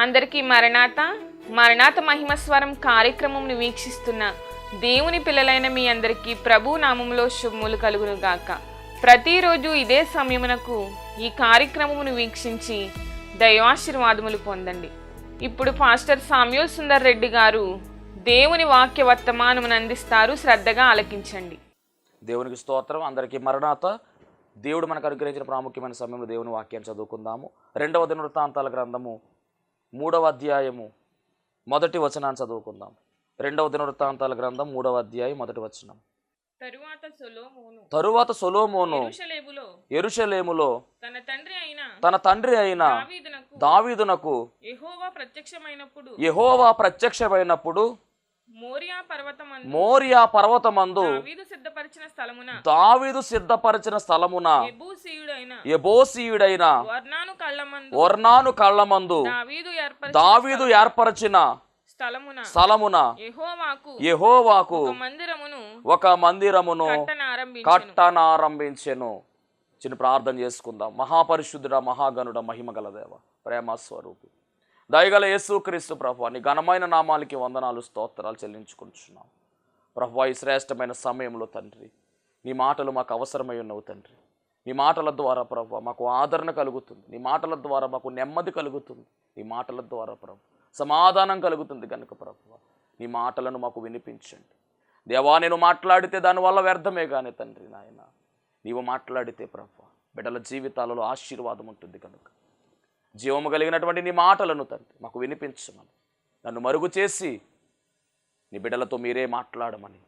అందరికీ మరణాత మహిమస్వరం కార్యక్రమంను వీక్షిస్తున్న దేవుని పిల్లలైన మీ అందరికీ ప్రభు నామములో శుభములు కలుగును గాక. ప్రతిరోజు ఇదే సమయమునకు ఈ కార్యక్రమమును వీక్షించి దైవాశీర్వాదములు పొందండి. ఇప్పుడు పాస్టర్ సామ్యూల్ సుందర్ రెడ్డి గారు దేవుని వాక్య వర్తమానమును అందిస్తారు. శ్రద్ధగా ఆలకించండి. దేవునికి స్తోత్రం. అందరికీ మరణాత. దేవుడు మనకు అనుగ్రహించిన ప్రాముఖ్యమైన సమయంలో దేవుని వాక్యాన్ని చదువుకుందాము. 2వ దినవృత్తాంతాల గ్రంథము 3వ అధ్యాయము 1వ వచనాన్ని చదువుకుందాం. 2వ దినవృత్తాంతాల గ్రంథం 3వ అధ్యాయం 1వ వచనం. తరువాత సొలొమోను యెరూషలేములో తన తండ్రి అయిన దావీదునకు యెహోవా ప్రత్యక్షమైనప్పుడు మోరియా పర్వతమందు దావీదు సిద్ధపరిచిన స్థలమున యెబూసీయుడైన ఒర్నాను కళ్ళమందు దావీదు ఏర్పరచిన స్థలమున యెహోవాకు ఒక మందిరమును కట్టనారంభించెను. చిన్న ప్రార్థన చేసుకుందాం. మహాపరిశుద్ధుడ, మహాగణుడ, మహిమగల దేవ, ప్రేమ స్వరూపి, దయగల యేసుక్రీస్తు ప్రభువా, నీ ఘనమైన నామాలకి వందనాలు, స్తోత్రాలు చెల్లించుకుంటున్నాం ప్రభువా. ఈ శ్రేష్టమైన సమయంలో తండ్రి, నీ మాటలు మాకు అవసరమై ఉన్నవు తండ్రి. నీ మాటల ద్వారా ప్రభువా మాకు ఆదరణ కలుగుతుంది. నీ మాటల ద్వారా మాకు నెమ్మది కలుగుతుంది. నీ మాటల ద్వారా ప్రభు సమాధానం కలుగుతుంది కనుక ప్రభువా నీ మాటలను మాకు వినిపించండి దేవా. నేను మాట్లాడితే దానివల్ల వ్యర్థమే కానీ తండ్రి నాయన, నీవు మాట్లాడితే ప్రభువా బిడ్డల జీవితాలలో ఆశీర్వాదం ఉంటుంది కనుక జీవము కలిగినటువంటి నీ మాటలను తండ్రి మాకు వినిపించమని, నన్ను మరుగు చేసి నీ బిడ్డలతో మీరే మాట్లాడమని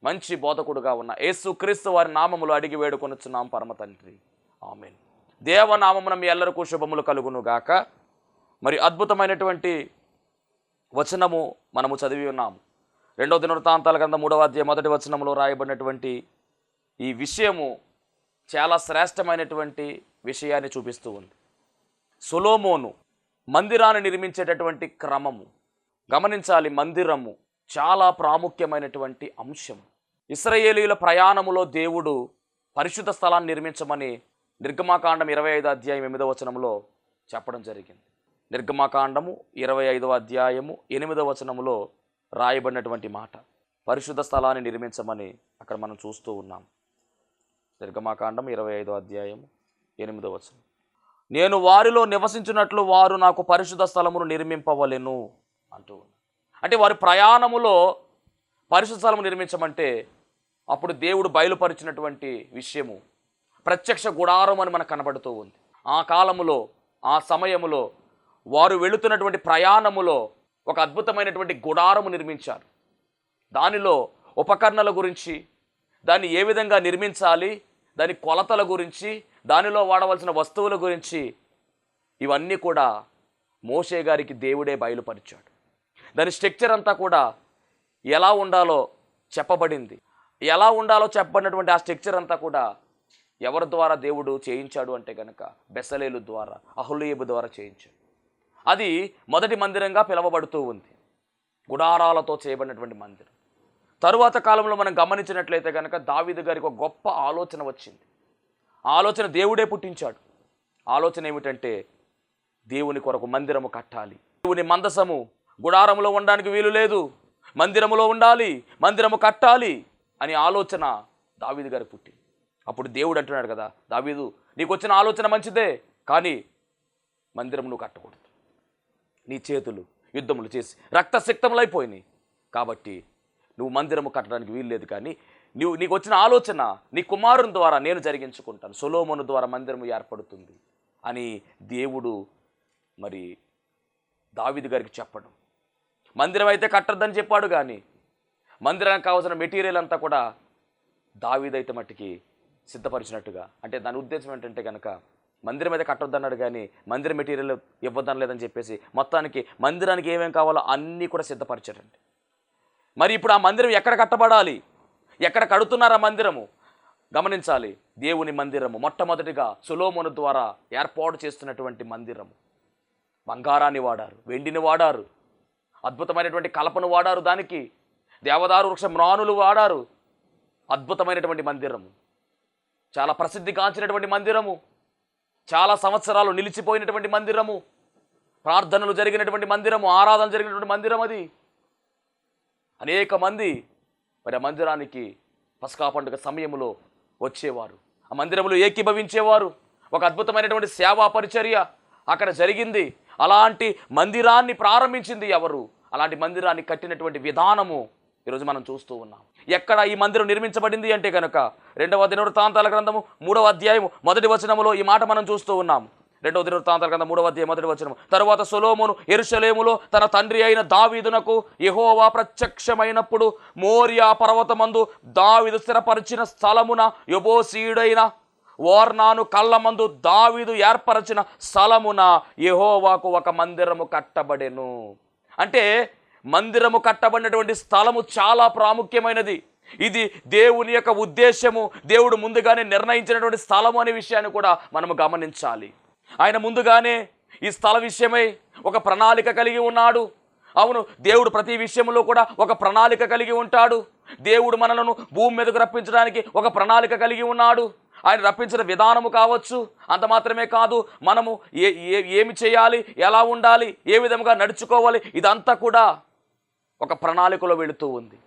మంచి బోధకుడుగా ఉన్న యేసుక్రీస్తు వారి నామములు అడిగి వేడుకొనుచున్నాం పరమ తండ్రి, ఆమేన్. దేవనామమున మీ ఎల్లరికూ శుభములు కలుగును గాక. మరి అద్భుతమైనటువంటి వచనము మనము చదివి ఉన్నాము. 2వ దినవృత్తాంతాల గ్రంథం 3వ అధ్యాయం 1వ వచనంలో రాయబడినటువంటి ఈ విషయము చాలా శ్రేష్టమైనటువంటి విషయాన్ని చూపిస్తూ ఉంది. సొలొమోను మందిరాన్ని నిర్మించేటటువంటి క్రమము గమనించాలి. మందిరము చాలా ప్రాముఖ్యమైనటువంటి అంశం. ఇశ్రాయేలీయుల ప్రయాణములో దేవుడు పరిశుద్ధ స్థలాన్ని నిర్మించమని నిర్గమాకాండం 25వ అధ్యాయం 8వ వచనంలో చెప్పడం జరిగింది. నిర్గమాకాండము 25వ అధ్యాయము 8వ వచనములో రాయబడినటువంటి మాట పరిశుద్ధ స్థలాన్ని నిర్మించమని అక్కడ మనం చూస్తూ ఉన్నాం. నిర్గమాకాండం 25వ అధ్యాయము 8వ వచనం. నేను వారిలో నివసించినట్లు వారు నాకు పరిశుద్ధ స్థలమును నిర్మింపవలెను అంటూ. అంటే వారి ప్రయాణములో పరిశుద్ధ స్థలము నిర్మించమంటే అప్పుడు దేవుడు బయలుపరిచినటువంటి విషయము ప్రత్యక్ష గుడారం అని మనకు కనబడుతూ ఉంది. ఆ కాలములో ఆ సమయములో వారు వెళుతున్నటువంటి ప్రయాణములో ఒక అద్భుతమైనటువంటి గుడారము నిర్మించారు. దానిలో ఉపకరణల గురించి, దాన్ని ఏ విధంగా నిర్మించాలి, దాని కొలతల గురించి, దానిలో వాడవలసిన వస్తువుల గురించి ఇవన్నీ కూడా మోషే గారికి దేవుడే బయలుపరిచాడు. దాని స్ట్రక్చర్ అంతా కూడా ఎలా ఉండాలో చెప్పబడింది. ఎలా ఉండాలో చెప్పబడినటువంటి ఆ స్ట్రక్చర్ అంతా కూడా ఎవరి ద్వారా దేవుడు చేయించాడు అంటే కనుక బెసలేలు ద్వారా, అహోలీయబు ద్వారా చేయించాడు. అది మొదటి మందిరంగా పిలువబడుతూ ఉంది, గుడారాలతో చేయబడినటువంటి మందిరం. తరువాత కాలంలో మనం గమనించినట్లయితే కనుక దావీదు గారికి ఒక గొప్ప ఆలోచన వచ్చింది. ఆలోచన దేవుడే పుట్టించాడు. ఆలోచన ఏమిటంటే దేవుని కొరకు మందిరము కట్టాలి. దేవుని మందసము గుడారములో ఉండడానికి వీలు లేదు, మందిరములో ఉండాలి, మందిరము కట్టాలి అని ఆలోచన దావీదు గారికి పుట్టింది. అప్పుడు దేవుడు అంటున్నాడు కదా, దావీదు నీకు వచ్చిన ఆలోచన మంచిదే, కానీ మందిరం నువ్వు కట్టకూడదు. నీ చేతులు యుద్ధములు చేసి రక్తసిక్తములైపోయినాయి కాబట్టి నువ్వు మందిరము కట్టడానికి వీల్లేదు, కానీ నీకు వచ్చిన ఆలోచన నీ కుమారుని ద్వారా నేను జరిగించుకుంటాను, సొలొమోను ద్వారా మందిరము ఏర్పడుతుంది అని దేవుడు మరి దావీదు గారికి చెప్పడం. మందిరం అయితే కట్టద్దని చెప్పాడు, కానీ మందిరానికి కావాల్సిన మెటీరియల్ అంతా కూడా దావీదు అయితే మట్టికి సిద్ధపరిచినట్టుగా. అంటే దాని ఉద్దేశం ఏంటంటే కనుక మందిరం అయితే కట్టొద్దన్నాడు, కానీ మందిర మెటీరియల్ ఇవ్వద్దని లేదని చెప్పేసి మొత్తానికి మందిరానికి ఏమేం కావాలో అన్నీ కూడా సిద్ధపరిచారండి. మరి ఇప్పుడు ఆ మందిరం ఎక్కడ కట్టబడాలి, ఎక్కడ కడుతున్నారు ఆ మందిరము గమనించాలి. దేవుని మందిరము మొట్టమొదటిగా సొలొమోను ద్వారా ఏర్పాటు చేస్తున్నటువంటి మందిరము. బంగారాన్ని వాడారు, వెండిని వాడారు, అద్భుతమైనటువంటి కలపను వాడారు, దానికి దేవదారు వృక్ష మ్రానులు వాడారు. అద్భుతమైనటువంటి మందిరము, చాలా ప్రసిద్ధిగాంచినటువంటి మందిరము, చాలా సంవత్సరాలు నిలిచిపోయినటువంటి మందిరము. ప్రార్థనలు జరిగినటువంటి మందిరము, ఆరాధన జరిగినటువంటి మందిరం అది. అనేక మంది మరి ఆ మందిరానికి పస్కా పండుగ సమయంలో వచ్చేవారు, ఆ మందిరంలో ఏకీభవించేవారు. ఒక అద్భుతమైనటువంటి సేవా పరిచర్య అక్కడ జరిగింది. అలాంటి మందిరాన్ని ప్రారంభించింది ఎవరు? అలాంటి మందిరాన్ని కట్టినటువంటి విధానము ఈరోజు మనం చూస్తూ ఉన్నాం. ఎక్కడ ఈ మందిరం నిర్మించబడింది అంటే కనుక 2వ దినవృత్తాంతాల గ్రంథము 3వ అధ్యాయము 1వ వచనములో ఈ మాట మనం చూస్తూ ఉన్నాము. 2వ దినవృత్తాంతాల గ్రంథం 3వ అధ్యాయం 1వ వచనము. తరువాత సొలొమోను యెరూషలేములో తన తండ్రి అయిన దావీదునకు యెహోవా ప్రత్యక్షమైనప్పుడు మోరియా పర్వతమందు దావీదు స్థిరపరిచిన స్థలమున యెబూసీయుడైన ఓర్నాను కళ్ళమందు దావీదు ఏర్పరచిన స్థలమున యెహోవాకు ఒక మందిరము కట్టబడెను. అంటే మందిరము కట్టబడినటువంటి స్థలము చాలా ప్రాముఖ్యమైనది. ఇది దేవుని యొక్క ఉద్దేశము, దేవుడు ముందుగానే నిర్ణయించినటువంటి స్థలము అనే విషయాన్ని కూడా మనము గమనించాలి. ఆయన ముందుగానే ఈ స్థల విషయమై ఒక ప్రణాళిక కలిగి ఉన్నాడు. అవును, దేవుడు ప్రతి విషయంలో కూడా ఒక ప్రణాళిక కలిగి ఉంటాడు. దేవుడు మనలను భూమి మీదకు రప్పించడానికి ఒక ప్రణాళిక కలిగి ఉన్నాడు. ఆయన రప్పించిన విధానము కావచ్చు, అంత మాత్రమే కాదు, మనము ఏమి చేయాలి, ఎలా ఉండాలి, ఏ విధంగా నడుచుకోవాలి, ఇదంతా కూడా ఒక ప్రణాళికలో వెళుతూ ఉంది.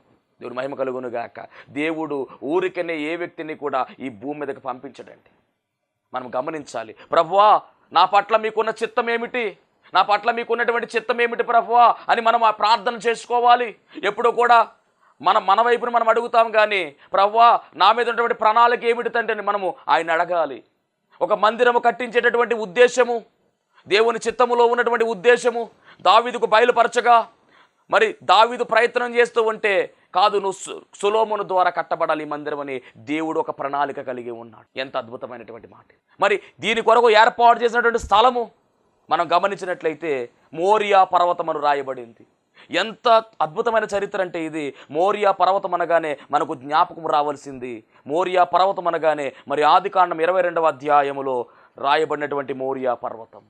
దేవుడు మహిమ కలుగును గాక. దేవుడు ఊరికనే ఏ వ్యక్తిని కూడా ఈ భూమి మీదకి పంపించడండి. మనం గమనించాలి. ప్రభువా, నా పట్ల మీకున్న చిత్తం ఏమిటి, నా పట్ల మీకున్నటువంటి చిత్తం ఏమిటి ప్రభువా అని మనం ఆ ప్రార్థన చేసుకోవాలి. ఎప్పుడు కూడా మన వైపున మనం అడుగుతాం, కానీ ప్రభువా నా మీద ఉన్నటువంటి ప్రణాళిక ఏమిటి తండ్రి మనము ఆయన అడగాలి. ఒక మందిరము కట్టించేటటువంటి ఉద్దేశము, దేవుని చిత్తములో ఉన్నటువంటి ఉద్దేశము దావీదుకు బయలుపరచగా, మరి దావీదు ప్రయత్నం చేస్తూ ఉంటే కాదు, నువ్వు సొలొమోను ద్వారా కట్టబడాలి ఈ మందిరం అని దేవుడు ఒక ప్రణాళిక కలిగి ఉన్నాడు. ఎంత అద్భుతమైనటువంటి మాట. మరి దీని కొరకు ఏర్పాటు చేసినటువంటి స్థలము మనం గమనించినట్లయితే మోరియా పర్వతం అని రాయబడింది. ఎంత అద్భుతమైన చరిత్ర అంటే ఇది. మోరియా పర్వతం అనగానే మనకు జ్ఞాపకం రావాల్సింది. మోరియా పర్వతం అనగానే మరి ఆదికాండం 22వ అధ్యాయములో రాయబడినటువంటి మోరియా పర్వతం.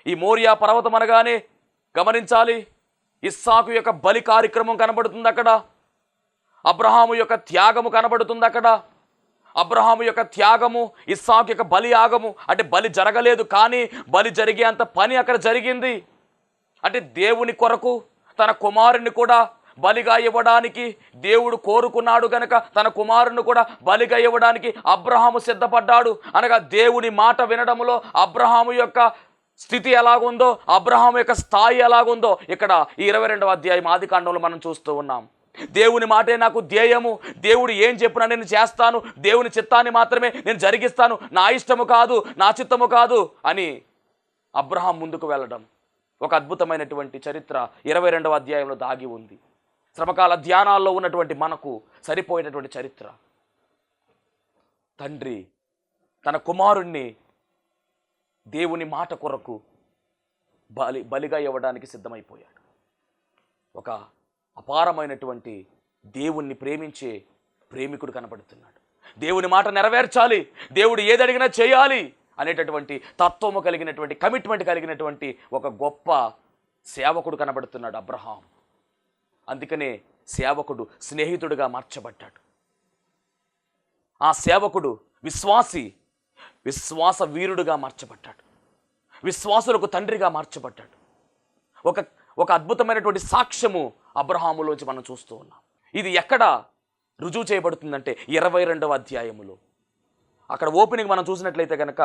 ఈ మోరియా పర్వతం అనగానే గమనించాలి, ఇస్సాకు యొక్క బలి కార్యక్రమం కనబడుతుంది అక్కడ. అబ్రహాము యొక్క త్యాగము కనబడుతుంది అక్కడ. అబ్రహాము యొక్క త్యాగము, ఇస్సాకు యొక్క బలి యాగము, అంటే బలి జరగలేదు కానీ బలి జరిగేంత పని అక్కడ జరిగింది. అంటే దేవుని కొరకు తన కుమారుని కూడా బలిగా ఇవ్వడానికి దేవుడు కోరుకున్నాడు గనక తన కుమారుని కూడా బలిగా ఇవ్వడానికి అబ్రహాము సిద్ధపడ్డాడు. అనగా దేవుని మాట వినడంలో అబ్రహాము యొక్క స్థితి ఎలాగుందో, అబ్రహాము యొక్క స్థాయి ఎలాగుందో ఇక్కడ ఈ 22వ అధ్యాయం ఆదికాండంలో మనం చూస్తూ ఉన్నాం. దేవుని మాటే నాకు ధ్యేయము, దేవుడు ఏం చెప్పినా నేను చేస్తాను, దేవుని చిత్తాన్ని మాత్రమే నేను జరిగిస్తాను, నా ఇష్టము కాదు, నా చిత్తము కాదు అని అబ్రహాం ముందుకు వెళ్ళడం ఒక అద్భుతమైనటువంటి చరిత్ర 22వ అధ్యాయంలో దాగి ఉంది. శ్రమకాల ధ్యానాల్లో ఉన్నటువంటి మనకు సరిపోయేటటువంటి చరిత్ర. తండ్రి తన కుమారుణ్ణి దేవుని మాట కొరకు బలిగా ఇవ్వడానికి సిద్ధమైపోయాడు. ఒక అపారమైనటువంటి దేవుణ్ణి ప్రేమించే ప్రేమికుడు కనబడుతున్నాడు. దేవుని మాట నెరవేర్చాలి, దేవుడు ఏది అడిగినా చేయాలి అనేటటువంటి తత్వము కలిగినటువంటి, కమిట్మెంట్ కలిగినటువంటి ఒక గొప్ప సేవకుడు కనబడుతున్నాడు అబ్రహాం. అందుకనే సేవకుడు స్నేహితుడిగా మార్చబడ్డాడు. ఆ సేవకుడు విశ్వాస వీరుడుగా మార్చబడ్డాడు. విశ్వాసులకు తండ్రిగా మార్చబడ్డాడు. ఒక అద్భుతమైనటువంటి సాక్ష్యము అబ్రహాములోంచి మనం చూస్తూ ఉన్నాం. ఇది ఎక్కడ రుజువు చేయబడుతుందంటే 22వ అధ్యాయములో. అక్కడ ఓపెనింగ్ మనం చూసినట్లయితే కనుక,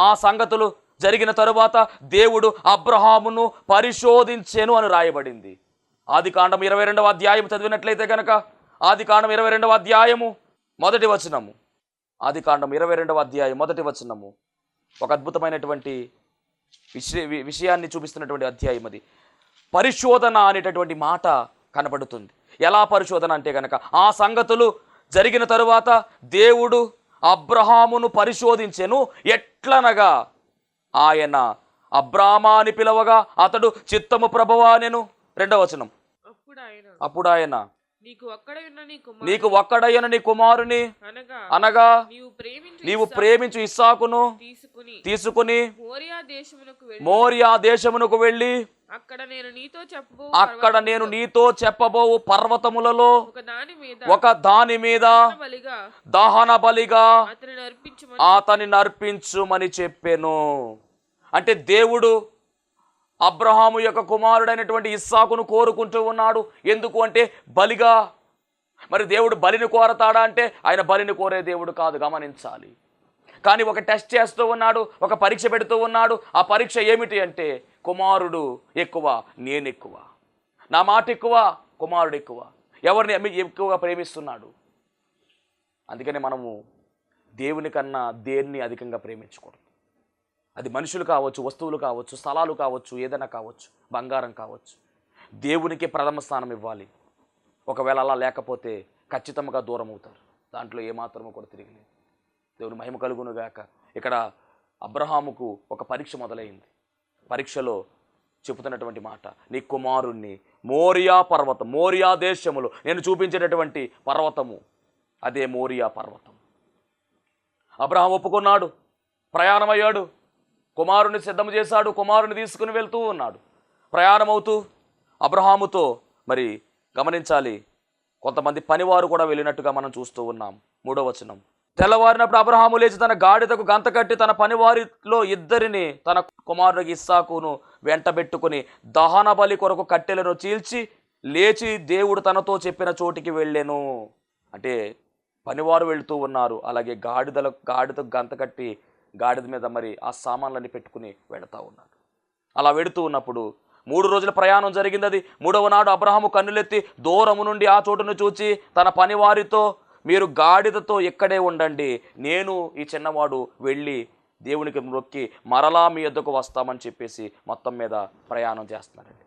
ఆ సంగతులు జరిగిన తరువాత దేవుడు అబ్రహామును పరిశోధించెను అని రాయబడింది. ఆదికాండం 22వ అధ్యాయం చదివినట్లయితే కనుక, ఆదికాండం 22వ అధ్యాయము 1వ వచనము, ఆదికాండం 22వ అధ్యాయం 1వ వచనము ఒక అద్భుతమైనటువంటి విషయాన్ని చూపిస్తున్నటువంటి అధ్యాయం అది. పరిశోధన అనేటటువంటి మాట కనబడుతుంది. ఎలా పరిశోధన అంటే కనుక, ఆ సంగతులు జరిగిన తరువాత దేవుడు అబ్రహామును పరిశోధించెను, ఎట్లనగా ఆయన అబ్రామా అని పిలవగా అతడు చిత్తము ప్రభువా అనెను. 2వ వచనం, అప్పుడు ఆయన నీకు ఒక్కడైన నీ కుమారుని అనగా నీవు ప్రేమించు ఇస్సాకును తీసుకుని మోరియా దేశమునకు వెళ్ళి అక్కడ నేను నీతో చెప్పబోవు పర్వతములలో ఒక దాని మీద దహన బలిగా అతని నర్పించుమని చెప్పెను. అంటే దేవుడు అబ్రహాము యొక్క కుమారుడైనటువంటి ఇస్సాకును కోరుకుంటూ ఉన్నాడు. ఎందుకు అంటే బలిగా. మరి దేవుడు బలిని కోరతాడా అంటే ఆయన బలిని కోరే దేవుడు కాదు, గమనించాలి. కానీ ఒక టెస్ట్ చేస్తూ ఉన్నాడు, ఒక పరీక్ష పెడుతూ ఉన్నాడు. ఆ పరీక్ష ఏమిటి అంటే కుమారుడు ఎక్కువ, నేను ఎక్కువ, నా మాట ఎక్కువ, కుమారుడు ఎక్కువ, ఎవరిని ఎక్కువగా ప్రేమిస్తున్నాడు. అందుకని మనము దేవుని కన్నా దేన్ని అధికంగా ప్రేమించకూడదు. అది మనుషులు కావచ్చు, వస్తువులు కావచ్చు, స్థలాలు కావచ్చు, ఏదైనా కావచ్చు, బంగారం కావచ్చు. దేవునికి ప్రథమ స్థానం ఇవ్వాలి. ఒకవేళ అలా లేకపోతే ఖచ్చితంగా దూరం అవుతారు. దాంట్లో ఏమాత్రమూ కూడా తిరిగిలేదు. దేవుని మహిమ కలుగునుగాక. ఇక్కడ అబ్రహాముకు ఒక పరీక్ష మొదలైంది. పరీక్షలో చెబుతున్నటువంటి మాట, నీ కుమారుణ్ణి మోరియా పర్వతం, మోరియా దేశములో నేను చూపించేటటువంటి పర్వతము, అదే మోరియా పర్వతం. అబ్రహాం ఒప్పుకున్నాడు, ప్రయాణమయ్యాడు, కుమారుని సిద్ధం చేశాడు, కుమారుని తీసుకుని వెళ్తూ ఉన్నాడు. ప్రయాణమవుతూ అబ్రహాముతో మరి గమనించాలి, కొంతమంది పనివారు కూడా వెళ్ళినట్టుగా మనం చూస్తూ ఉన్నాం. 3వ వచనం, తెల్లవారినప్పుడు అబ్రహాము లేచి తన గాడిదకు గంత కట్టి తన పనివారిలో ఇద్దరిని తన కుమారుడికి ఇస్సాకును వెంటబెట్టుకుని దహన బలి కొరకు కట్టెలను చీల్చి లేచి దేవుడు తనతో చెప్పిన చోటికి వెళ్ళెను. అంటే పనివారు వెళుతూ ఉన్నారు, అలాగే గాడిదకు గంత కట్టి గాడిద మీద మరి ఆ సామాన్లన్నీ పెట్టుకుని వెళుతూ ఉన్నారు. అలా వెళుతూ ఉన్నప్పుడు 3 రోజుల ప్రయాణం జరిగింది. అది 3వ నాడు అబ్రహాము కన్నులెత్తి దూరము నుండి ఆ చోటును చూచి తన పనివారితో, మీరు గాడిదతో ఇక్కడే ఉండండి, నేను ఈ చిన్నవాడు వెళ్ళి దేవునికి మొక్కి మరలా మీ యొద్దకు వస్తామని చెప్పేసి మొత్తం మీద ప్రయాణం చేస్తున్నారండి.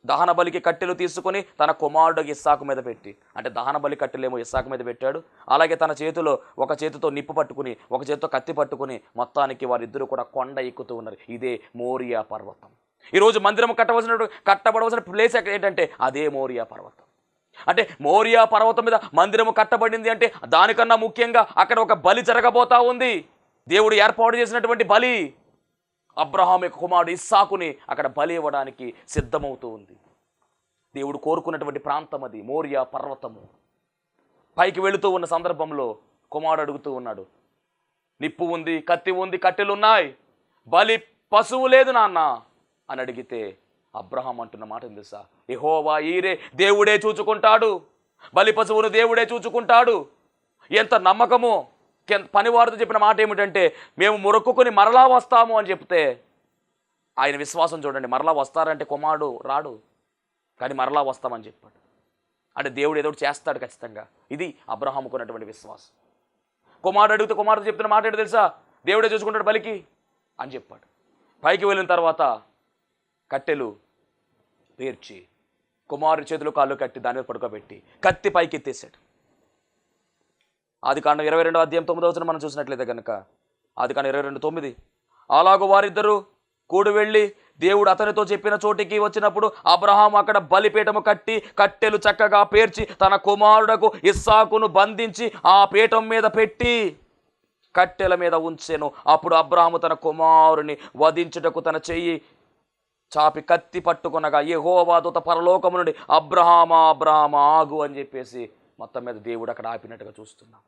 దహన బలికి కట్టెలు తీసుకొని తన కుమారుడికి ఇస్సాకు మీద పెట్టి, అంటే దహన బలి కట్టెలేమో ఇస్సాకు మీద పెట్టాడు, అలాగే తన చేతిలో ఒక చేతితో నిప్పు పట్టుకుని ఒక చేతితో కత్తి పట్టుకుని మొత్తానికి వారిద్దరూ కూడా కొండ ఎక్కుతూ ఉన్నారు. ఇదే మోరియా పర్వతం. ఈరోజు మందిరం కట్టబడవలసిన ప్లేస్ ఏంటంటే అదే మోరియా పర్వతం. అంటే మోరియా పర్వతం మీద మందిరము కట్టబడింది అంటే దానికన్నా ముఖ్యంగా అక్కడ ఒక బలి జరగబోతా ఉంది. దేవుడు ఏర్పాటు చేసినటువంటి బలి, అబ్రహాం యొక్క కుమారుడు ఇస్సాకుని అక్కడ బలి ఇవ్వడానికి సిద్ధమవుతూ ఉంది. దేవుడు కోరుకున్నటువంటి ప్రాంతం అది మోరియా పర్వతము. పైకి వెళుతూ ఉన్న సందర్భంలో కుమారుడు అడుగుతూ ఉన్నాడు, నిప్పు ఉంది, కత్తి ఉంది, కట్టెలున్నాయి, బలి పశువు లేదు నాన్న అని అడిగితే అబ్రహాం అంటున్న మాట ఉంది తెలుసా, యెహోవా ఈరే, దేవుడే చూచుకుంటాడు, బలి పశువును దేవుడే చూచుకుంటాడు. ఎంత నమ్మకమో. పనివారితో చెప్పిన మాట ఏమిటంటే మేము మొరక్కుని మరలా వస్తాము అని చెప్తే ఆయన విశ్వాసం చూడండి. మరలా వస్తారంటే కుమారుడు రాడు, కానీ మరలా వస్తామని చెప్పాడు. అంటే దేవుడు ఏదో చేస్తాడు ఖచ్చితంగా. ఇది అబ్రహాముకు ఉన్నటువంటి విశ్వాసం. కుమారుడు అడిగితే కుమారుడు చెప్తున్న మాట ఏంటో తెలుసా, దేవుడే చూసుకుంటాడు బలికి అని చెప్పాడు. పైకి వెళ్ళిన తర్వాత కట్టెలు పేర్చి కుమారుడి చేతులు కాళ్ళు కట్టి దాని మీద పడుకోబెట్టి కత్తి పైకి ఎత్తేసాడు. ఆదికాండం 22వ అధ్యాయం 9వ వచనం మనం చూసినట్లయితే కనుక ఆదికాండం 22:9, అలాగూ వారిద్దరూ కూడి వెళ్ళి దేవుడు అతనితో చెప్పిన చోటికి వచ్చినప్పుడు అబ్రహాం అక్కడ బలిపీఠము కట్టి కట్టెలు చక్కగా పేర్చి తన కుమారుడకు ఇస్సాకును బంధించి ఆ పీఠం మీద పెట్టి కట్టెల మీద ఉంచెను. అప్పుడు అబ్రహాము తన కుమారుని వధించుటకు తన చెయ్యి చాపి కత్తి పట్టుకునగా యెహోవా దూత పరలోకము నుండి అబ్రహామా అబ్రహామా ఆగు అని చెప్పేసి మొత్తం మీద దేవుడు అక్కడ ఆపినట్టుగా చూస్తున్నాం.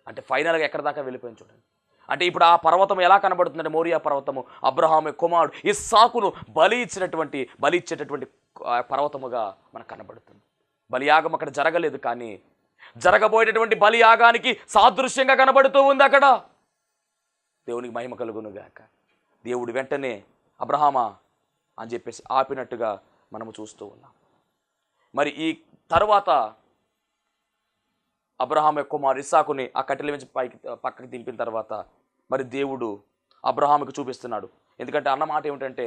అంటే ఫైనల్గా ఎక్కడి దాకా వెళ్ళిపోయింది చూడండి. అంటే ఇప్పుడు ఆ పర్వతం ఎలా కనబడుతుందంటే మోరియా పర్వతము అబ్రహాము కుమారుడు ఇస్సాకును బలి ఇచ్చేటటువంటి పర్వతముగా మనకు కనబడుతుంది. బలియాగం అక్కడ జరగలేదు, కానీ జరగబోయేటటువంటి బలియాగానికి సాదృశ్యంగా కనబడుతూ ఉంది అక్కడ. దేవునికి మహిమ కలుగునుగాక. దేవుడు వెంటనే అబ్రహామా అని చెప్పేసి ఆపినట్టుగా మనము చూస్తూ ఉన్నాం. మరి ఈ తర్వాత అబ్రహాం యొక్క కుమారుడు ఇస్సాకుని ఆ కట్టెల నుంచి పక్కకి దింపిన తర్వాత మరి దేవుడు అబ్రహాముకి చూపిస్తున్నాడు. ఎందుకంటే అన్న మాట ఏమిటంటే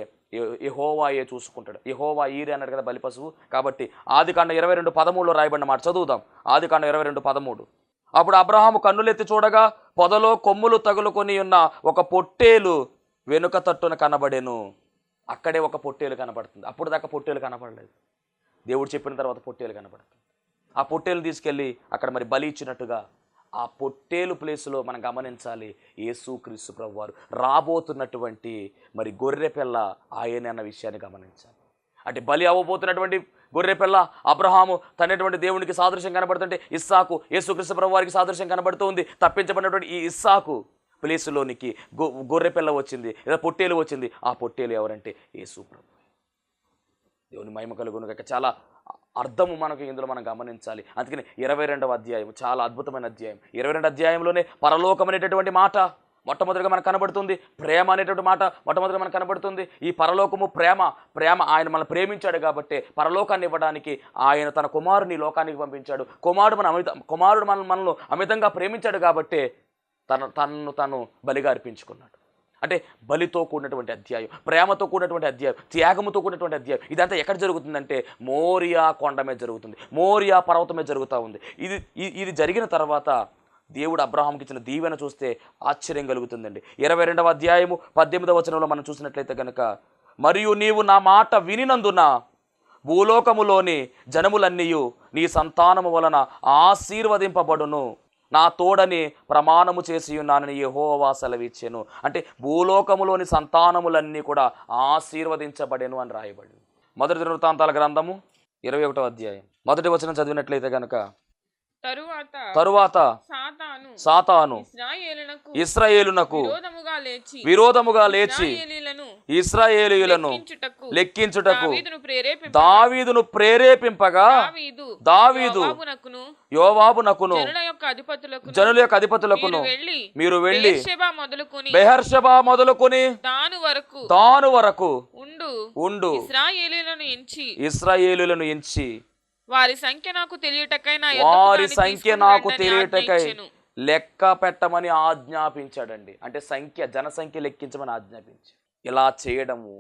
యెహోవాయే చూసుకుంటాడు. యెహోవా ఈరే అన్నాడు కదా బలి పశువు. కాబట్టి ఆదికాండం 22:13 రాయబడిన మాట చదువుదాం. ఆదికాండం 22:13, అప్పుడు అబ్రహాము కన్నులెత్తి చూడగా పొదలో కొమ్ములు తగులుకొని ఉన్న ఒక పొట్టేలు వెనుక తట్టున కనబడేను. అక్కడే ఒక పొట్టేలు కనబడుతుంది. అప్పుడు దాకా పొట్టేలు కనబడలేదు. దేవుడు చెప్పిన తర్వాత పొట్టేలు కనబడుతుంది. ఆ పొట్టేలు తీసుకెళ్ళి అక్కడ మరి బలి ఇచ్చినట్టుగా ఆ పొట్టేలు ప్లేసులో మనం గమనించాలి, యేసుక్రీస్తు ప్రభువారు రాబోతున్నటువంటి మరి గొర్రెపిల్ల ఆయనే అన్న విషయాన్ని గమనించాలి. అంటే బలి అవ్వబోతున్నటువంటి గొర్రెపిల్ల అబ్రహాము తనటువంటి దేవునికి సాదృశ్యం కనబడుతుంటే ఇస్సాకు యేసుక్రీస్తు ప్రభువారికి సాదృశ్యం కనబడుతూ ఉంది. తప్పించబడినటువంటి ఈ ఇస్సాకు ప్లేసులోనికి గొర్రెపిల్ల వచ్చింది, లేదా పొట్టేలు వచ్చింది. ఆ పొట్టేలు ఎవరంటే యేసు ప్రభు. దేవుని మహిమ కలుగును గాక. చాలా అర్థము మనకు ఇందులో మనం గమనించాలి. అందుకని 22వ అధ్యాయం చాలా అద్భుతమైన అధ్యాయం. 22వ అధ్యాయంలోనే పరలోకం అనేటటువంటి మాట మొట్టమొదటిగా మనకు కనబడుతుంది. ప్రేమ అనేటువంటి మాట మొట్టమొదటిగా మనకు కనబడుతుంది. ఈ పరలోకము ప్రేమ ఆయన మనల్ని ప్రేమించాడు కాబట్టి పరలోకాన్ని ఇవ్వడానికి ఆయన తన కుమారుని లోకానికి పంపించాడు. కుమారుడు మనల్ని అమితంగా ప్రేమించాడు కాబట్టి తను బలిగా అర్పించుకున్నాడు. అంటే బలితో కూడినటువంటి అధ్యాయం, ప్రేమతో కూడినటువంటి అధ్యాయం, త్యాగముతో కూడినటువంటి అధ్యాయం. ఇదంతా ఎక్కడ జరుగుతుందంటే మోరియా కొండ మీద జరుగుతుంది, మోరియా పర్వతం మీద జరుగుతూ ఉంది. ఇది జరిగిన తర్వాత దేవుడు అబ్రహాంకి ఇచ్చిన దీవెన చూస్తే ఆశ్చర్యం కలుగుతుందండి. 22వ అధ్యాయము 18వ వచనంలో మనం చూసినట్లయితే కనుక, మరియు నీవు నా మాట వినినందున భూలోకములోని జనములన్నీయు నీ సంతానము వలన ఆశీర్వదింపబడును, నా తోడని ప్రమాణము చేసి ఉన్నానని యెహోవా సెలవిచ్చెను. అంటే భూలోకములోని సంతానములన్నీ కూడా ఆశీర్వదించబడెను అని రాయబడింది. మొదటి దినవృత్తాంతాల గ్రంథము 21వ అధ్యాయం 1వ వచనం చదివినట్లయితే కనుక, తరువాత సాతాను ఇశ్రాయేలునకు విరోధముగా లేచి ఇశ్రాయేలీయులను లెక్కించుటకు దావీదును ప్రేరేపింపగా దావీదు యోవాబునకును జనుల యొక్క అధిపతులకును మీరు వెళ్ళి బెహర్షెబా మొదలుకొని దాను వరకు ఉండు ఇశ్రాయేలులను ఎంచి వారి సంఖ్య నాకు తెలియటకై లెక్క పెట్టమని ఆజ్ఞాపించాడండి. అంటే జనసంఖ్య లెక్కించమని ఆజ్ఞాపించాడు. ఇలా చేయడము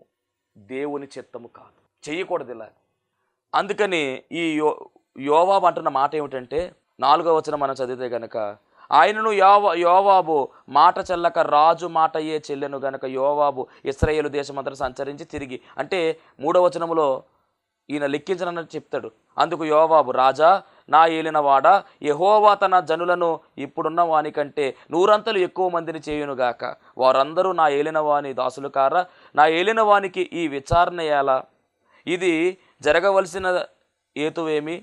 దేవుని చిత్తము కాదు, చేయకూడదు ఇలా. అందుకని ఈ యోవాబు అంటున్న మాట ఏమిటంటే 4వ వచనం మనం చదివితే గనక, ఆయనను యోవాబు మాట చెల్లక రాజు మాటయే చెల్లెను గనక యోవాబు ఇశ్రాయేలు దేశమంతటా సంచరించి తిరిగి. అంటే 3వ వచనములో ఈయన లెక్కించనని చెప్తాడు. అందుకు యోవాబు, రాజా నా ఏలినవాడ, యెహోవా తన జనులను ఇప్పుడున్న వానికంటే 100 ఎక్కువ మందిని చేయునుగాక. వారందరూ నా ఏలినవాని దాసులు కారా? నా ఏలినవానికి ఈ విచారణ ఎలా? ఇది జరగవలసిన హేతువేమి?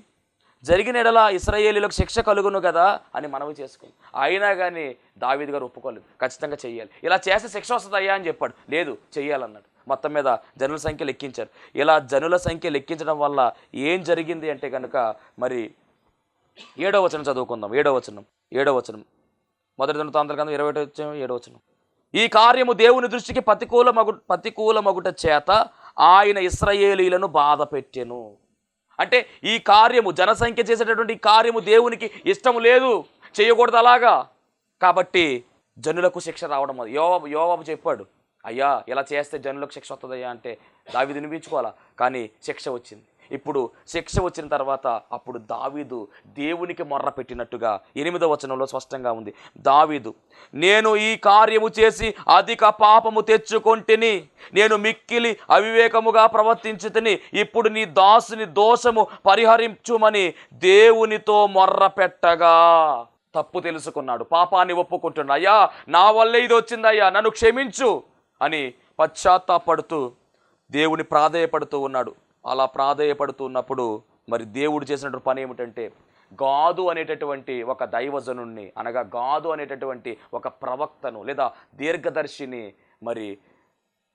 జరిగిన ఎడల ఇశ్రాయేలీలకు శిక్ష కలుగును కదా అని మనవి చేసుకుంది. అయినా కానీ దావీదు గారు ఒప్పుకోలేదు, ఖచ్చితంగా చెయ్యాలి. ఇలా చేస్తే శిక్ష వస్తుందయ్యా అని చెప్పాడు. లేదు, చెయ్యాలన్నాడు. మొత్తం మీద జనుల సంఖ్య లెక్కించారు. ఇలా జనుల సంఖ్య లెక్కించడం వల్ల ఏం జరిగింది అంటే కనుక, మరి 7వ వచనం చదువుకుందాం. 7వ వచనం మొదటి దినవృత్తాంతాల గ్రంథం 7వ వచనం. ఈ కార్యము దేవుని దృష్టికి ప్రతికూలమగుట చేత ఆయన ఇశ్రాయేలీయులను బాధ పెట్టెను. అంటే ఈ కార్యము, జనసంఖ్య చేసేటటువంటి ఈ కార్యము దేవునికి ఇష్టం లేదు, చేయకూడదు అలాగా. కాబట్టి జనులకు శిక్ష రావడం. అది యోవాబు చెప్పాడు, అయ్యా ఇలా చేస్తే జనులకు శిక్ష వస్తుందయ్యా అంటే దావీదు వినిపించుకోవాలా, కానీ శిక్ష వచ్చింది. ఇప్పుడు శిక్ష వచ్చిన తర్వాత అప్పుడు దావీదు దేవునికి మొర్ర పెట్టినట్టుగా 8వ వచనంలో స్పష్టంగా ఉంది. దావీదు, నేను ఈ కార్యము చేసి అధిక పాపము తెచ్చుకొంటిని, నేను మిక్కిలి అవివేకముగా ప్రవర్తించితిని. ఇప్పుడు నీ దాసుని దోషము పరిహరించుమని దేవునితో మొర్ర పెట్టగా తప్పు తెలుసుకున్నాడు, పాపాన్ని ఒప్పుకుంటున్నాడు. అయ్యా నా వల్లే ఇది వచ్చిందయ్యా, నన్ను క్షమించు అని పశ్చాత్తాపడుతూ దేవుని ప్రాధేయపడుతూ ఉన్నాడు. అలా ప్రాధేయపడుతూ ఉన్నప్పుడు మరి దేవుడు చేసినటువంటి పని ఏమిటంటే, గాదు అనేటటువంటి ఒక దైవజనుణ్ణి, అనగా గాదు అనేటటువంటి ఒక ప్రవక్తను లేదా దీర్ఘదర్శిని మరి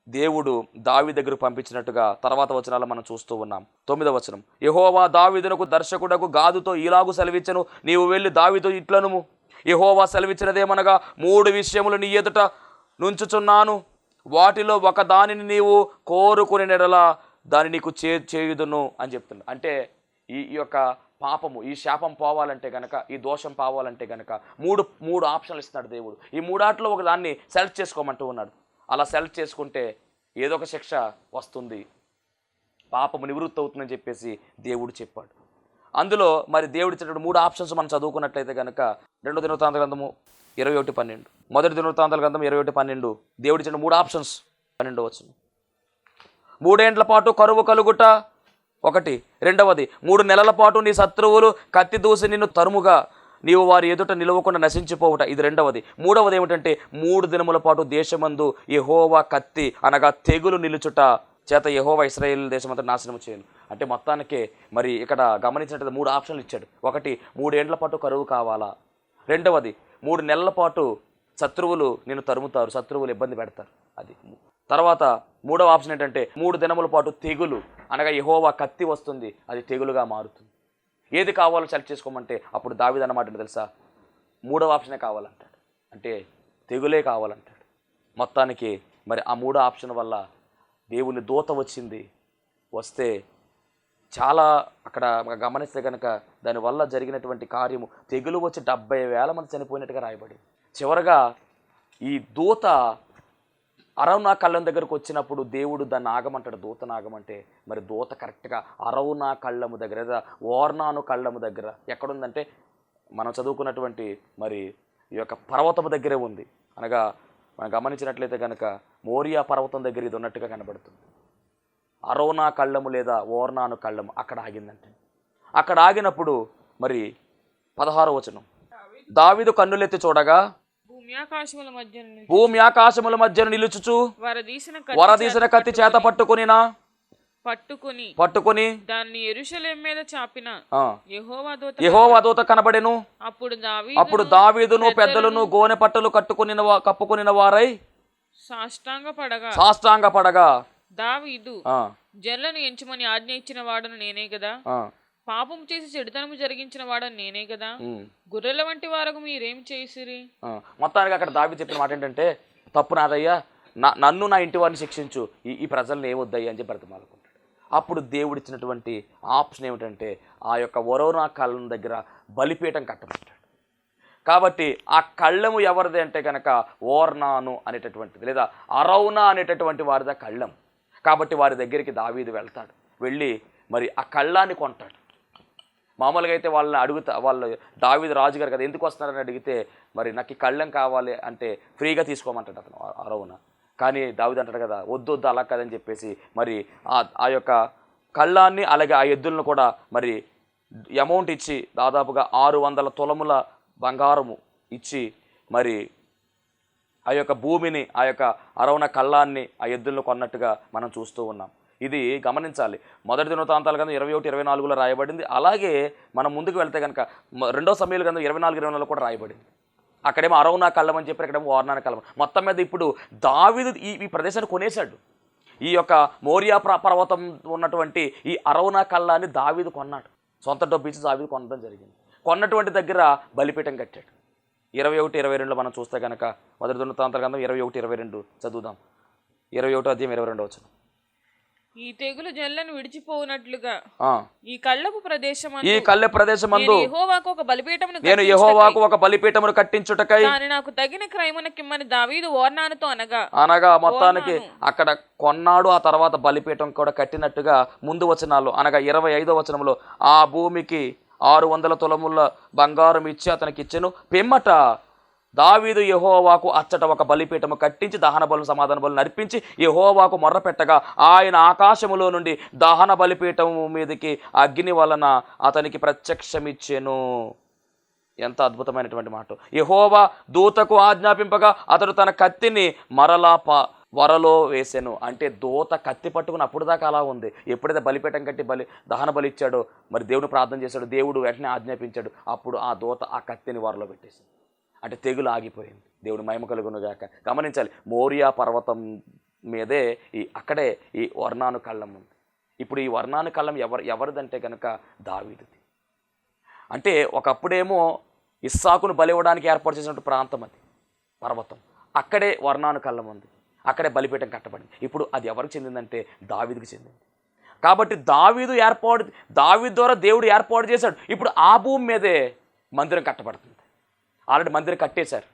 దేవుడు దావీదు దగ్గరకు పంపించినట్టుగా తర్వాత వచనాలు మనం చూస్తూ ఉన్నాం. 9వ వచనం, యెహోవా దావీదునకు దర్శకుడకు గాదుతో ఇలాగు సెలవిచ్చెను, నీవు వెళ్ళి దావీదు ఇట్లనుము, యెహోవా సెలవిచ్చినదేమనగా 3 విషయములు నీ ఎదుట నుంచుచున్నాను, వాటిలో ఒక దానిని నీవు కోరుకుని నెడల దాన్ని నీకు చేయుదును అని చెప్తున్నాడు. అంటే ఈ యొక్క పాపము, ఈ శాపం పోవాలంటే గనక, ఈ దోషం పోవాలంటే గనక మూడు ఆప్షన్లు ఇస్తున్నాడు దేవుడు. ఈ 3 ఒక దాన్ని సెలెక్ట్ చేసుకోమంటూ ఉన్నాడు. అలా సెలెక్ట్ చేసుకుంటే ఏదో ఒక శిక్ష వస్తుంది, పాపము నివృత్తి అవుతుందని చెప్పేసి దేవుడు చెప్పాడు. అందులో మరి దేవుడు ఇచ్చినటువంటి 3 ఆప్షన్స్ మనం చదువుకున్నట్లయితే కనుక 2వ దినవృత్తాంతాల గ్రంథము 21:12, మొదటి దినవృత్తాంతాల గ్రంథం 21:12 దేవుడు ఇచ్చిన 3 ఆప్షన్స్. 12వ వచనం, 3 ఏండ్ల పాటు కరువు కలుగుట ఒకటి, రెండవది 3 నెలల పాటు నీ శత్రువులు కత్తి దూసి నిన్ను తరుముగా నీవు వారి ఎదుట నిలవకుండా నశించిపోవుట, ఇది రెండవది. 3వది ఏమిటంటే 3 దినముల పాటు దేశమందు యెహోవా కత్తి అనగా తెగులు నిలుచుట చేత యెహోవా ఇశ్రాయేలు దేశమంతా నాశనం చేయను. అంటే మొత్తానికే మరి ఇక్కడ గమనించినట్టు 3 ఆప్షన్లు ఇచ్చాడు. ఒకటి 3 ఏండ్ల పాటు కరువు కావాలా, రెండవది 3 నెలల పాటు శత్రువులు నిన్ను తరుముతారు, శత్రువులు ఇబ్బంది పెడతారు. అది తర్వాత మూడవ ఆప్షన్ ఏంటంటే 3 దినముల పాటు తెగులు, అనగా యెహోవా కత్తి వస్తుంది, అది తెగులుగా మారుతుంది. ఏది కావాలో సెలెక్ట్ చేసుకోమంటే అప్పుడు దావీదు అన్నమాట ఏంటో తెలుసా, మూడవ ఆప్షనే కావాలంటాడు, అంటే తెగులే కావాలంటాడు. మొత్తానికి మరి ఆ మూడో ఆప్షన్ వల్ల దేవుని దూత వచ్చింది. వస్తే చాలా అక్కడ గమనిస్తే కనుక దానివల్ల జరిగినటువంటి కార్యము, తెగులు వచ్చి 70,000 మంది చనిపోయినట్టుగా రాయబడింది. చివరగా ఈ దూత అరౌనా కళ్ళం దగ్గరకు వచ్చినప్పుడు దేవుడు దాన్ని ఆగమంటాడు. దూతను ఆగమంటే మరి దూత కరెక్ట్గా అరౌనా కళ్ళము దగ్గర లేదా ఓర్నాను కళ్ళము దగ్గర ఎక్కడుందంటే మనం చదువుకున్నటువంటి మరి ఈ యొక్క పర్వతం దగ్గరే ఉంది. అనగా మనం గమనించినట్లయితే కనుక మోరియా పర్వతం దగ్గర ఇది ఉన్నట్టుగా కనబడుతుంది. అరౌనా కళ్ళము లేదా ఓర్నాను కళ్ళము అక్కడ ఆగిందంటే, అక్కడ ఆగినప్పుడు మరి 16వ వచనం, దావీదు కన్నులెత్తి చూడగా భూమి ఆకాశముల మధ్య నిలుచుచు వరదీసిన కత్తి చేత పట్టుకుని దాన్ని యెరూషలేము మీద చాపిన యెహోవా దూత కనబడెను. అప్పుడు దావీదును పెద్దలను గోనె పట్టలు కప్పుకొనిన వారై సాష్టాంగపడగా దావీదు జనులను ఎంచుమని ఆజ్ఞ ఇచ్చిన వాడను నేనే కదా, పాపం చేసి చెడుతనము జరిగించిన వాడని నేనే కదా, గొర్రెల వంటి వారకు మీరేం చేసిరి. మొత్తానికి అక్కడ దావీదు చెప్పిన మాట ఏంటంటే, తప్పు నాదయ్యా, నన్ను నా ఇంటి వారిని శిక్షించు, ఈ ప్రజల్ని ఏమొద్దయ్యా అని చెప్పి బ్రతిమాలుకుంటాడు. అప్పుడు దేవుడు ఇచ్చినటువంటి ఆప్షన్ ఏమిటంటే ఆ యొక్క వరోనా కళ్ళం దగ్గర బలిపీఠం కట్టమంటాడు. కాబట్టి ఆ కళ్ళము ఎవరిది అంటే కనుక ఓర్నాను అనేటటువంటిది లేదా అరౌనా అనేటటువంటి వారిదా కళ్ళం. కాబట్టి వారి దగ్గరికి దావీదు వెళ్తాడు. వెళ్ళి మరి ఆ కళ్ళాన్ని కొంటాడు. మామూలుగా అయితే వాళ్ళు దావీదు రాజుగారు కదా, ఎందుకు వస్తున్నారని అడిగితే మరి నాకు ఈ కళ్ళం కావాలి అంటే ఫ్రీగా తీసుకోమంటాడు అతను అరౌనా. కానీ దావీదు అంటాడు కదా, వద్దు అలా కదని చెప్పేసి మరి ఆ యొక్క కళ్ళాన్ని అలాగే ఆ ఎద్దులను కూడా మరి అమౌంట్ ఇచ్చి దాదాపుగా 600 తులముల బంగారము ఇచ్చి మరి ఆ యొక్క భూమిని ఆ యొక్క అరౌనా కళ్ళాన్ని ఆ ఎద్దులను కొన్నట్టుగా మనం చూస్తూ ఉన్నాం. ఇది గమనించాలి. మొదటి దినవృత్తాంతాల గ్రంథం 21-24లో రాయబడింది. అలాగే మనం ముందుకు వెళ్తే కనుక 2వ సమూయేలు గ్రంథం 24-24లో కూడా రాయబడింది. అక్కడేమో అరౌనా కళ్ళం అని చెప్పి ఇక్కడేమో ఓర్నా కళ్ళం. మొత్తం మీద ఇప్పుడు దావీదు ఈ ప్రదేశాన్ని కొనేశాడు. ఈ యొక్క మోరియా పర్వతం ఉన్నటువంటి ఈ అరౌనా కళ్ళాన్ని దావీదు కొన్నాడు. సొంత డబ్బు ఇచ్చి దావీదు కొనడం జరిగింది. కొన్నటువంటి దగ్గర బలిపీఠం కట్టాడు. 21-22లో మనం చూస్తే కనుక మొదటి దినవృత్తాంతాల గ్రంథం 21-22 చదువుదాం. 21వ అధ్యాయం 22వ వచనం. ఈ తెగులు జల్లను విడిచిపోనట్లుగా ఈ కళ్ళపు ప్రదేశమందు నేను యెహోవాకు ఒక బలిపీఠమును కట్టించుటకై నాకు తగిన క్రయమునకిమ్మని దావీదు ఓర్నానుతో అనగా మొత్తానికి అక్కడ కొన్నాడు. ఆ తర్వాత బలిపీఠం కూడా కట్టినట్టుగా ముందు వచనాలు అనగా 25వ వచనంలో ఆ భూమికి 600 తులముల బంగారం ఇచ్చి అతనికి ఇచ్చెను. పిమ్మట దావీదు యెహోవాకు అచ్చట ఒక బలిపీఠము కట్టించి దహన బలు సమాధాన బలు నర్పించి యెహోవాకు మొర్ర పెట్టగా ఆయన ఆకాశములో నుండి దహన బలిపీఠము మీదకి అగ్ని వలన అతనికి ప్రత్యక్షమిచ్చెను. ఎంత అద్భుతమైనటువంటి మాట. యెహోవా దూతకు ఆజ్ఞాపింపగా అతడు తన కత్తిని మరలా వరలో వేసెను. అంటే దూత కత్తి పట్టుకుని అప్పుడు దాకా అలా ఉంది. ఎప్పుడైతే బలిపీఠం కట్టి దహన బలి ఇచ్చాడో మరి దేవుని ప్రార్థన చేశాడు, దేవుడు వెంటనే ఆజ్ఞాపించాడు. అప్పుడు ఆ దూత ఆ కత్తిని వరలో పెట్టేసింది. అంటే తెగులు ఆగిపోయింది. దేవుడు మహిమ కలుగునుగాక. గమనించాలి, మోరియా పర్వతం మీదే అక్కడే ఈ వర్ణాను కళ్ళం ఉంది. ఇప్పుడు ఈ వర్ణాను కళ్ళం ఎవరిదంటే కనుక దావీదుది. అంటే ఒకప్పుడేమో ఇస్సాకును బలివ్వడానికి ఏర్పాటు చేసినట్టు ప్రాంతం అది పర్వతం. అక్కడే వర్ణాను కళ్ళం ఉంది, అక్కడే బలిపీఠం కట్టబడింది. ఇప్పుడు అది ఎవరికి చెందిందంటే దావీదుకి చెందింది. కాబట్టి దావీదు ద్వారా దేవుడు ఏర్పాటు చేశాడు. ఇప్పుడు ఆ భూమి మీదే మందిరం కట్టబడుతుంది. ఆల్రెడీ మందిరం కట్టేశారు.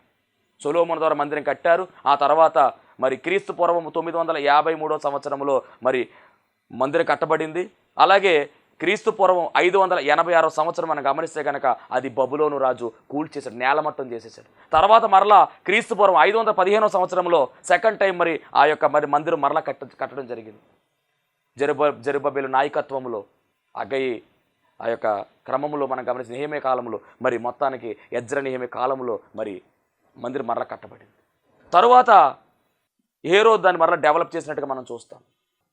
సొలొమోను ద్వారా మందిరం కట్టారు. ఆ తర్వాత మరి క్రీస్తు పూర్వం 953వ సంవత్సరంలో మరి మందిరం కట్టబడింది. అలాగే క్రీస్తు పూర్వం 586వ సంవత్సరం మనం గమనిస్తే కనుక అది బబులోను రాజు కూల్చేశాడు, నేలమట్టం చేసేసాడు. తర్వాత మరలా క్రీస్తు పూర్వం 515వ సంవత్సరంలో సెకండ్ టైం మరి ఆ యొక్క మరి మందిరం మరలా కట్టడం జరిగింది. జెరుబ్బయలు నాయకత్వంలో అగ్గయి ఆ యొక్క క్రమంలో మనం గమనించిన నెహెమ్యా కాలంలో మరి మొత్తానికి ఎజ్రా నెహెమ్యా కాలంలో మరి మందిరం మరలా కట్టబడింది. తరువాత హేరోదు దాన్ని మరలా డెవలప్ చేసినట్టుగా మనం చూస్తాం.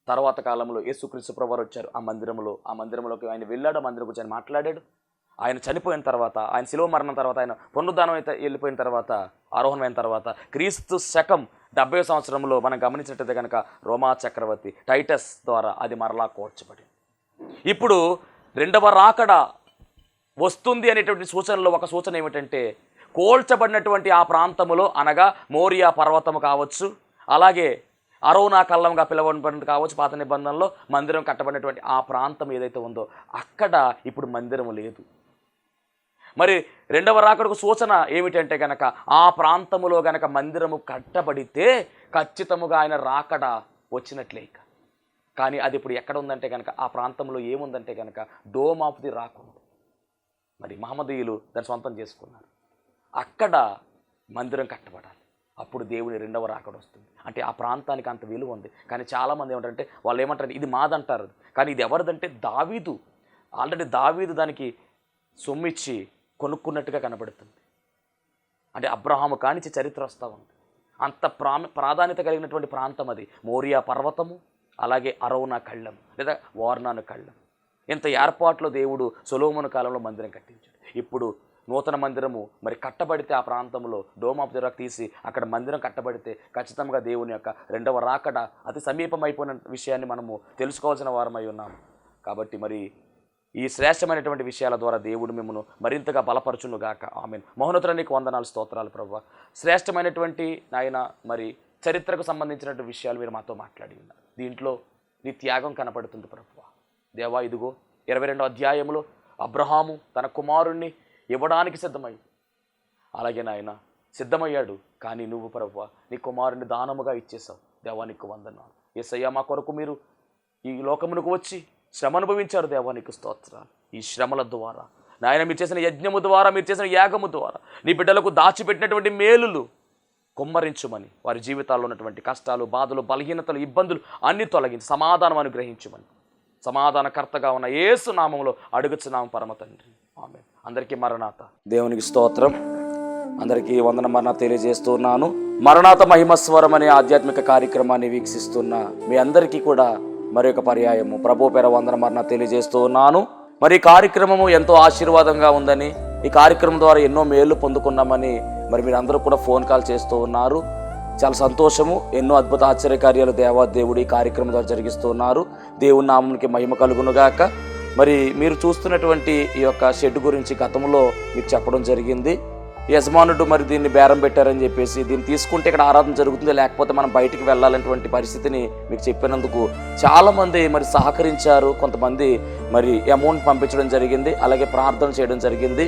తర్వాత కాలంలో యేసుక్రీస్తు ప్రభువారు వచ్చారు. ఆ మందిరంలోకి ఆయన వెళ్ళాడు. ఆ మందిరం గురించి ఆయన మాట్లాడాడు. ఆయన చనిపోయిన తర్వాత, ఆయన శిలువ మరణం తర్వాత, ఆయన పునరుద్ధానం అయితే వెళ్ళిపోయిన తర్వాత ఆరోహణమైన తర్వాత క్రీస్తు శకం 70 సంవత్సరంలో మనం గమనించినట్టయితే కనుక రోమా చక్రవర్తి టైటస్ ద్వారా అది మరలా కోర్చబడింది. ఇప్పుడు రెండవ రాకడ వస్తుంది అనేటువంటి సూచనలో ఒక సూచన ఏమిటంటే, కోల్చబడినటువంటి ఆ ప్రాంతములో అనగా మోరియా పర్వతము కావచ్చు, అలాగే అరోనా కల్లంగా పిలవబడినది కావచ్చు, పాత నిబంధనలో మందిరం కట్టబడినటువంటి ఆ ప్రాంతం ఏదైతే ఉందో అక్కడ ఇప్పుడు మందిరము లేదు. మరి రెండవ రాకడకు సూచన ఏమిటంటే గనక ఆ ప్రాంతములో గనక మందిరము కట్టబడితే ఖచ్చితముగా ఆయన రాకడ వచ్చినట్లే. కానీ అది ఇప్పుడు ఎక్కడ ఉందంటే కనుక ఆ ప్రాంతంలో ఏముందంటే కనుక డోమ్ ఆఫ్ ది రాక్ ఉంది. మరి మహమ్మదీయులు దాన్ని సొంతం చేసుకున్నారు. అక్కడ మందిరం కట్టబడాలి, అప్పుడు దేవుని రెండవ రాకడ వస్తుంది. అంటే ఆ ప్రాంతానికి అంత విలువ ఉంది. కానీ చాలామంది ఏమంటారంటే, వాళ్ళు ఏమంటారు, ఇది మాదంటారు, కానీ ఇది ఎవరిదంటే దావీదు. ఆల్రెడీ దావీదు దానికి సొమ్మిచ్చి కొనుక్కున్నట్టుగా కనబడుతుంది. అంటే అబ్రహాము కానించి చరిత్ర వస్తూ ఉంది. అంత ప్రాధాన్యత కలిగినటువంటి ప్రాంతం అది. మోరియా పర్వతము, అలాగే అరోనా కళ్ళం లేదా వార్నాను కళ్ళం. ఇంత ఏర్పాట్లో దేవుడు సొలొమోను కాలంలో మందిరం కట్టించాడు. ఇప్పుడు నూతన మందిరము మరి కట్టబడితే ఆ ప్రాంతంలో డోమ్ ఆఫ్ ది రాక్ తీసి అక్కడ మందిరం కట్టబడితే ఖచ్చితంగా దేవుని యొక్క రెండవ రాకడ అతి సమీపమైపోయిన విషయాన్ని మనము తెలుసుకోవాల్సిన వారమై ఉన్నాము. కాబట్టి మరి ఈ శ్రేష్టమైనటువంటి విషయాల ద్వారా దేవుడు మిమ్మల్ని మరింతగా బలపరచునుగాక. ఆమేన్. మహోన్నతునికి వందనాలు, స్తోత్రాలు ప్రభువా. శ్రేష్టమైనటువంటి నాయన మరి చరిత్రకు సంబంధించినటువంటి విషయాలు మీరు మాతో మాట్లాడి ఉన్నారు. దీంట్లో నీ త్యాగం కనపడుతుంది ప్రభువా. దేవా, ఇదిగో 22వ అధ్యాయంలో అబ్రహాము తన కుమారుణ్ణి ఇవ్వడానికి అలాగే నాయన సిద్ధమయ్యాడు. కానీ నువ్వు ప్రభువా నీ కుమారుని దానముగా ఇచ్చేసావు. దేవా నీకు వందనాలు. యేసయ్యా, మా కొరకు మీరు ఈ లోకమునకు వచ్చి శ్రమ అనుభవించారు. దేవా నీకు స్తోత్రాలు. ఈ శ్రమల ద్వారా నాయన మీరు చేసిన యజ్ఞము ద్వారా, మీరు చేసిన యాగము ద్వారా నీ బిడ్డలకు దాచిపెట్టినటువంటి మేలులు కుమ్మరించుమని, వారి జీవితాల్లో ఉన్నటువంటి కష్టాలు, బాధలు, బలహీనతలు, ఇబ్బందులు అన్ని తొలగించి సమాధానం అనుగ్రహించమని సమాధానకర్తగా ఉన్న యేసు నామములో అడుగుచున్నాము పరమ తండ్రి. ఆమేన్. అందరికీ మరణాత. దేవునికి స్తోత్రం. అందరికీ వందన మరణాత తెలియజేస్తూ ఉన్నాను. మరణాత మహిమస్వరం అనే ఆధ్యాత్మిక కార్యక్రమాన్ని వీక్షిస్తున్న మీ అందరికీ కూడా మరి ఒక పర్యాయము ప్రభు పేర వందన మరణాత తెలియజేస్తూ ఉన్నాను. మరి ఈ కార్యక్రమము ఎంతో ఆశీర్వాదంగా ఉందని, ఈ కార్యక్రమం ద్వారా ఎన్నో మేళ్లు పొందుకున్నామని మరి మీరు అందరూ కూడా ఫోన్ కాల్ చేస్తూ ఉన్నారు. చాలా సంతోషము. ఎన్నో అద్భుత ఆశ్చర్యకార్యాలు దేవుడు ఈ కార్యక్రమం ద్వారా జరిగిస్తూ ఉన్నారు. దేవుని నామమునికి మహిమ కలుగునుగాక. మరి మీరు చూస్తున్నటువంటి ఈ యొక్క షెడ్ గురించి గతంలో మీకు చెప్పడం జరిగింది. యజమానుడు మరి దీన్ని బేరం పెట్టారని చెప్పేసి, దీన్ని తీసుకుంటే ఇక్కడ ఆరాధన జరుగుతుంది, లేకపోతే మనం బయటికి వెళ్ళాలనేటువంటి పరిస్థితిని మీకు చెప్పినందుకు చాలామంది మరి సహకరించారు. కొంతమంది మరి అమౌంట్ పంపించడం జరిగింది, అలాగే ప్రార్థన చేయడం జరిగింది.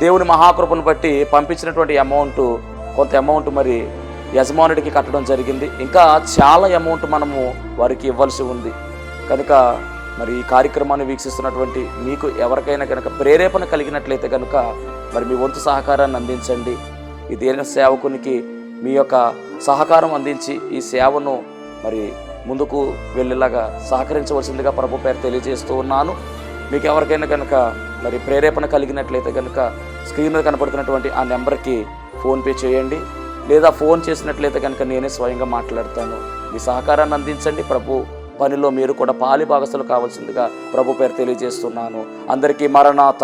దేవుని మహాకృపను బట్టి పంపించినటువంటి కొంత అమౌంట్ మరి యజమానుడికి కట్టడం జరిగింది. ఇంకా చాలా అమౌంట్ మనము వారికి ఇవ్వాల్సి ఉంది. కనుక మరి ఈ కార్యక్రమాన్ని వీక్షిస్తున్నటువంటి మీకు ఎవరికైనా కనుక ప్రేరేపణ కలిగినట్లయితే కనుక మరి మీ వంతు సహకారాన్ని అందించండి. ఈ దీన సేవకునికి మీ యొక్క సహకారం అందించి ఈ సేవను మరి ముందుకు వెళ్ళేలాగా సహకరించవలసిందిగా ప్రభు పేరు తెలియజేస్తూ ఉన్నాను. మీకు ఎవరికైనా కనుక మరి ప్రేరేపణ కలిగినట్లయితే కనుక స్క్రీన్ మీద కనపడుతున్నటువంటి ఆ నెంబర్కి ఫోన్పే చేయండి, లేదా ఫోన్ చేసినట్లయితే కనుక నేనే స్వయంగా మాట్లాడతాను. మీ సహకారాన్ని అందించండి. ప్రభు పనిలో మీరు కూడా పాలి భాగస్తులు కావాల్సిందిగా ప్రభు పేరు తెలియజేస్తున్నాను. అందరికీ మరణాత.